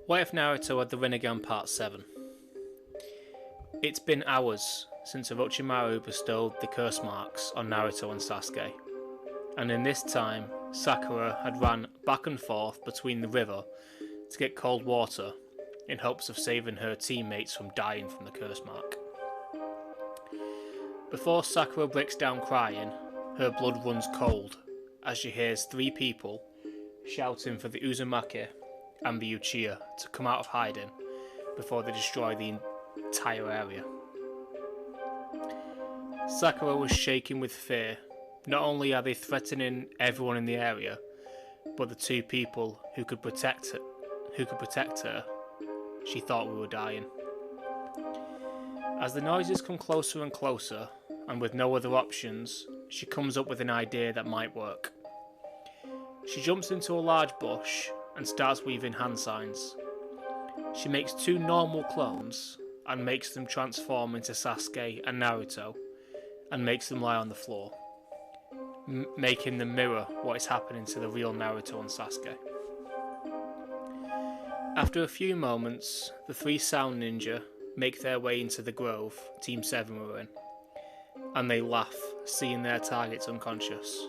What if Naruto had the Rinnegan Part 7? It's been hours since Orochimaru bestowed the curse marks on Naruto and Sasuke, and in this time, Sakura had ran back and forth between the river to get cold water in hopes of saving her teammates from dying from the curse mark. Before Sakura breaks down crying, her blood runs cold as she hears three people shouting for the Uzumaki and the Uchiha to come out of hiding before they destroy the entire area. Sakura was shaking with fear. Not only are they threatening everyone in the area, but the two people who could protect her, she thought we were dying. As the noises come closer and closer, and with no other options, she comes up with an idea that might work. She jumps into a large bush and starts weaving hand signs. She makes two normal clones and makes them transform into Sasuke and Naruto and makes them lie on the floor, making them mirror what is happening to the real Naruto and Sasuke. After a few moments, the three sound ninja make their way into the grove Team 7 were in, and they laugh, seeing their targets unconscious.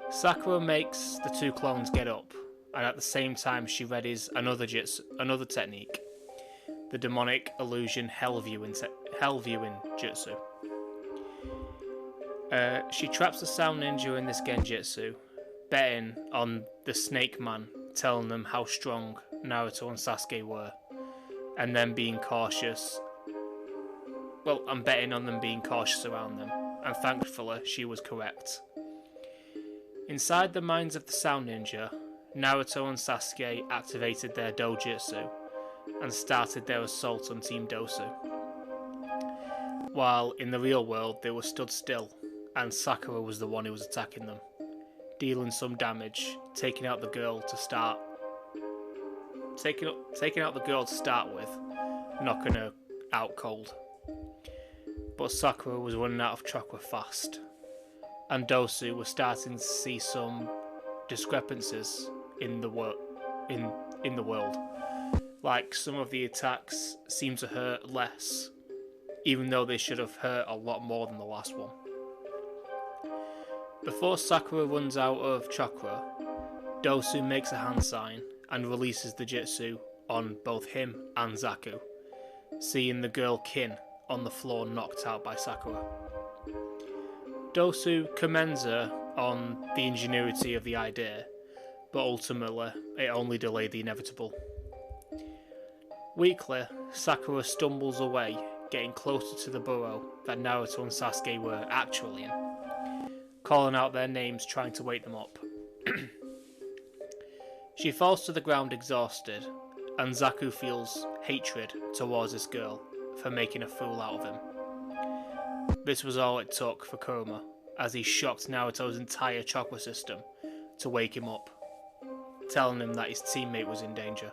Sakura makes the two clones get up, and at the same time she readies another technique, the demonic illusion hell viewing jutsu. She traps the sound ninja in this genjutsu, betting on the snake man telling them how strong Naruto and Sasuke were, and then being cautious. Well, I'm betting on them being cautious around them, and thankfully she was correct. Inside the minds of the sound ninja, Naruto and Sasuke activated their dojutsu and started their assault on Team Dosu. While in the real world they were stood still, and Sakura was the one who was attacking them, dealing some damage, taking out the girl to start with, knocking her out cold. But Sakura was running out of chakra fast, and Dosu was starting to see some discrepancies in the world. Like some of the attacks seem to hurt less, even though they should have hurt a lot more than the last one. Before Sakura runs out of chakra, Dosu makes a hand sign and releases the jutsu on both him and Zaku, seeing the girl Kin on the floor knocked out by Sakura. Dosu commends her on the ingenuity of the idea, but ultimately it only delayed the inevitable. Weakly, Sakura stumbles away, getting closer to the burrow that Naruto and Sasuke were actually in, calling out their names trying to wake them up. She falls to the ground exhausted, and Zaku feels hatred towards this girl for making a fool out of him. This was all it took for Kurama, as he shocked Naruto's entire chakra system to wake him up, telling him that his teammate was in danger.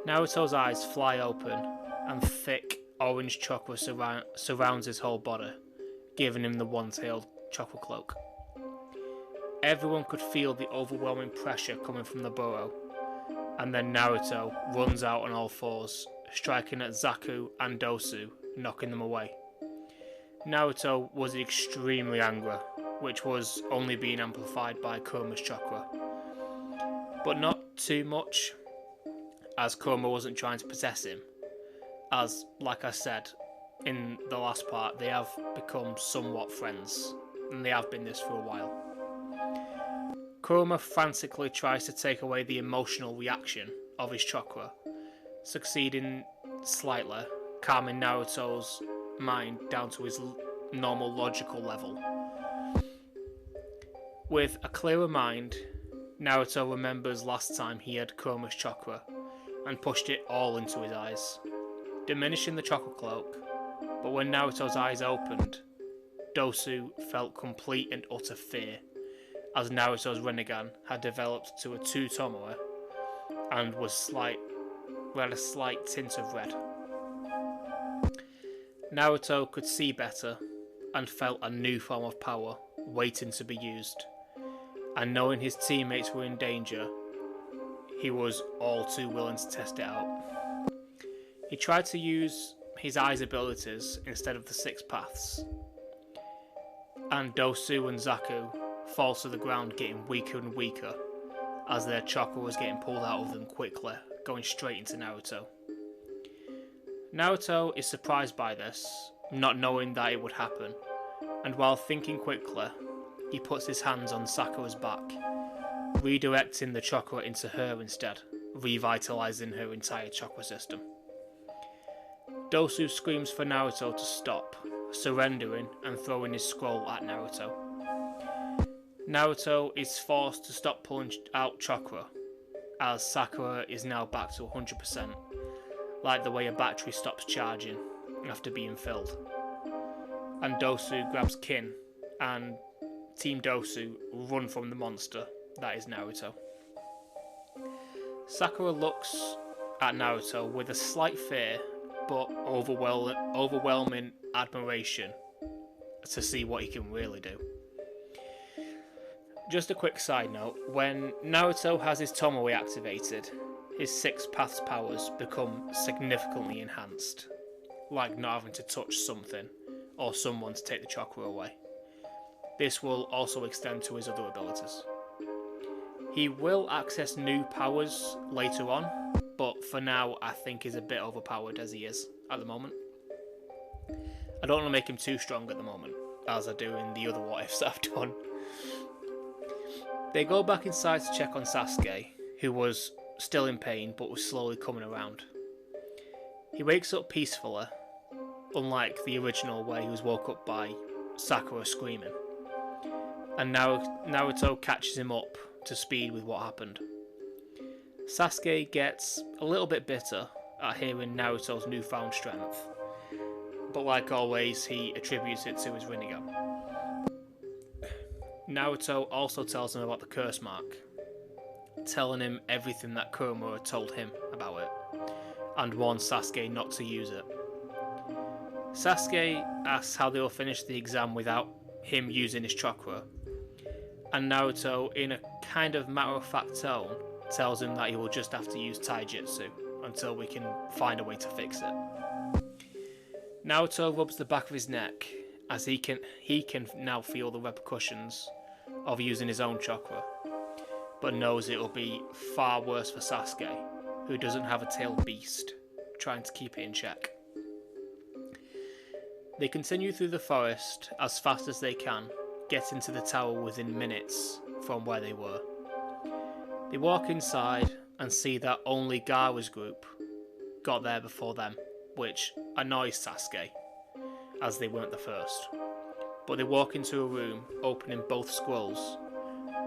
Naruto's eyes fly open, and thick orange chakra surrounds his whole body, giving him the one-tailed chakra cloak. Everyone could feel the overwhelming pressure coming from the burrow, and then Naruto runs out on all fours, striking at Zaku and Dosu, knocking them away. Naruto was extremely angry, which was only being amplified by Kurama's chakra. But not too much, as Kurama wasn't trying to possess him, as, like I said in the last part, they have become somewhat friends, and they have been this for a while. Kurama frantically tries to take away the emotional reaction of his chakra, succeeding slightly, calming Naruto's mind down to his normal logical level. With a clearer mind, Naruto remembers last time he had Kurama's chakra and pushed it all into his eyes, diminishing the chakra cloak. But when Naruto's eyes opened, Dosu felt complete and utter fear, as Naruto's Rinnegan had developed to a two-tomoe and had a slight tint of red. Naruto could see better and felt a new form of power waiting to be used, and knowing his teammates were in danger, he was all too willing to test it out. He tried to use his eyes abilities instead of the 6 paths, and Dosu and Zaku fall to the ground, getting weaker and weaker as their chakra was getting pulled out of them quickly, going straight into Naruto. Naruto is surprised by this, not knowing that it would happen, and while thinking quickly, he puts his hands on Sakura's back, redirecting the chakra into her instead, revitalizing her entire chakra system. Dosu screams for Naruto to stop, surrendering and throwing his scroll at Naruto. Naruto is forced to stop pulling out chakra, as Sakura is now back to 100%, like the way a battery stops charging after being filled. And Dosu grabs Kin, and Team Dosu run from the monster that is Naruto. Sakura looks at Naruto with a slight fear but overwhelming admiration to see what he can really do. Just a quick side note, when Naruto has his Tomoe activated, his 6 paths powers become significantly enhanced, like not having to touch something or someone to take the chakra away. This will also extend to his other abilities. He will access new powers later on, but for now I think he's a bit overpowered as he is at the moment. I don't want to make him too strong at the moment, as I do in the other what ifs I've done. They go back inside to check on Sasuke, who was still in pain but was slowly coming around. He wakes up peacefully, unlike the original where he was woke up by Sakura screaming, and now Naruto catches him up to speed with what happened. Sasuke gets a little bit bitter at hearing Naruto's newfound strength, but like always he attributes it to his Rinnegan. Naruto also tells him about the curse mark, telling him everything that Kurama told him about it, and warns Sasuke not to use it. Sasuke asks how they will finish the exam without him using his chakra, and Naruto, in a kind of matter-of-fact tone, tells him that he will just have to use taijutsu until we can find a way to fix it. Naruto rubs the back of his neck, as he can now feel the repercussions of using his own chakra, but knows it will be far worse for Sasuke, who doesn't have a tailed beast, trying to keep it in check. They continue through the forest as fast as they can, getting to the tower within minutes from where they were. They walk inside and see that only Gaara's group got there before them, which annoys Sasuke, as they weren't the first. But they walk into a room, opening both scrolls,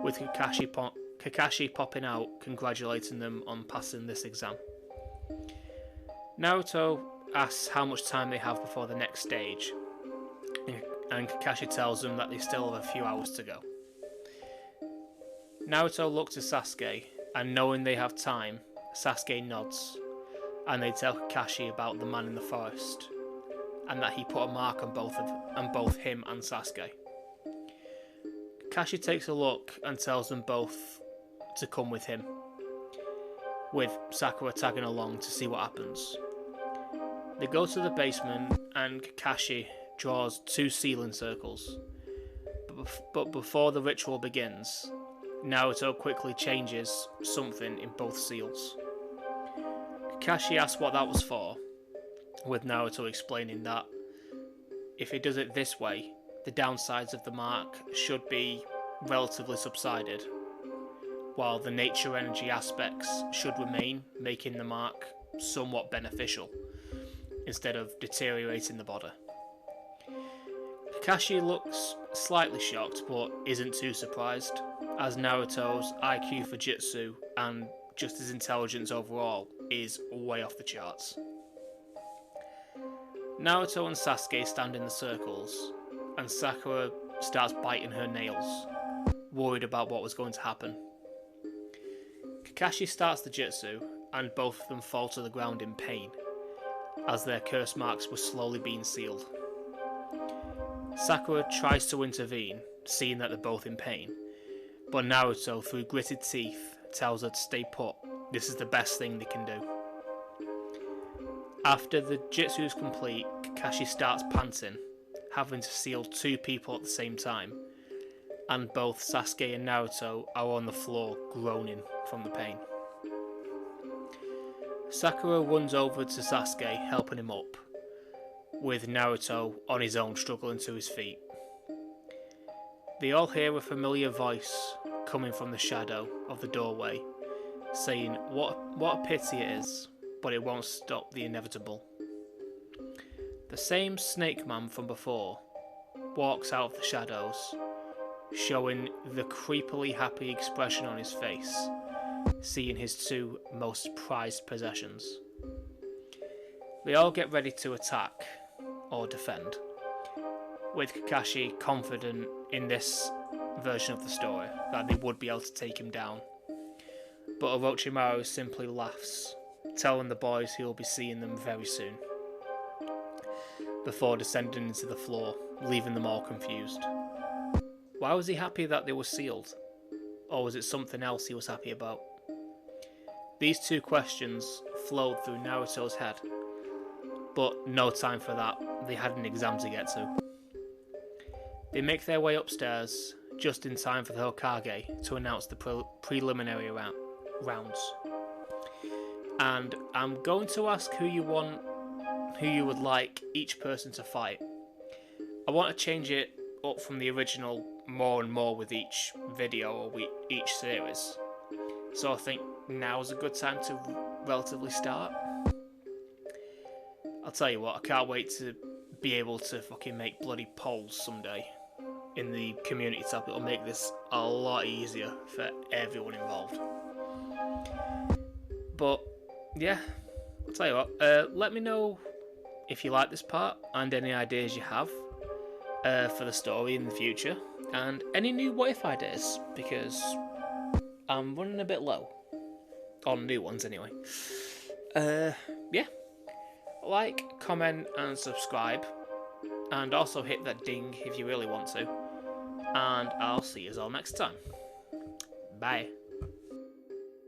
with Kakashi popping out, congratulating them on passing this exam. Naruto asks how much time they have before the next stage, and Kakashi tells them that they still have a few hours to go. Naruto looks at Sasuke, and knowing they have time, Sasuke nods, and they tell Kakashi about the man in the forest, and that he put a mark on both him and Sasuke. Kakashi takes a look and tells them both to come with him, with Sakura tagging along to see what happens. They go to the basement and Kakashi draws 2 ceiling circles, but before the ritual begins, Naruto quickly changes something in both seals. Kakashi asks what that was for, with Naruto explaining that if he does it this way, the downsides of the mark should be relatively subsided, while the nature energy aspects should remain, making the mark somewhat beneficial, instead of deteriorating the body. Kakashi looks slightly shocked, but isn't too surprised, as Naruto's IQ for Jutsu and just his intelligence overall is way off the charts. Naruto and Sasuke stand in the circles, and Sakura starts biting her nails, worried about what was going to happen. Kakashi starts the jutsu, and both of them fall to the ground in pain, as their curse marks were slowly being sealed. Sakura tries to intervene, seeing that they're both in pain, but Naruto, through gritted teeth, tells her to stay put this is the best thing they can do. After the jutsu is complete, Kakashi starts panting, having to seal 2 people at the same time, and both Sasuke and Naruto are on the floor groaning from the pain. Sakura runs over to Sasuke, helping him up, with Naruto on his own struggling to his feet. They all hear a familiar voice coming from the shadow of the doorway, saying what a pity it is, but it won't stop the inevitable. The same snake man from before walks out of the shadows, showing the creepily happy expression on his face, seeing his 2 most prized possessions. They all get ready to attack or defend, with Kakashi confident in this version of the story that they would be able to take him down. But Orochimaru simply laughs, telling the boys he will be seeing them very soon, before descending into the floor, leaving them all confused. Why was he happy that they were sealed? Or was it something else he was happy about? These 2 questions flowed through Naruto's head, but no time for that, they had an exam to get to. They make their way upstairs, just in time for the Hokage to announce the preliminary rounds. And I'm going to ask who you would like each person to fight. I want to change it up from the original more and more with each video or each series. So I think now's a good time to relatively start. I'll tell you what, I can't wait to be able to fucking make bloody polls someday in the community tab. It'll make this a lot easier for everyone involved. But yeah, I'll tell you what, let me know if you like this part and any ideas you have for the story in the future, and any new what if ideas, because I'm running a bit low on new ones anyway. Yeah, like, comment and subscribe, and also hit that ding if you really want to, and I'll see you all next time. Bye.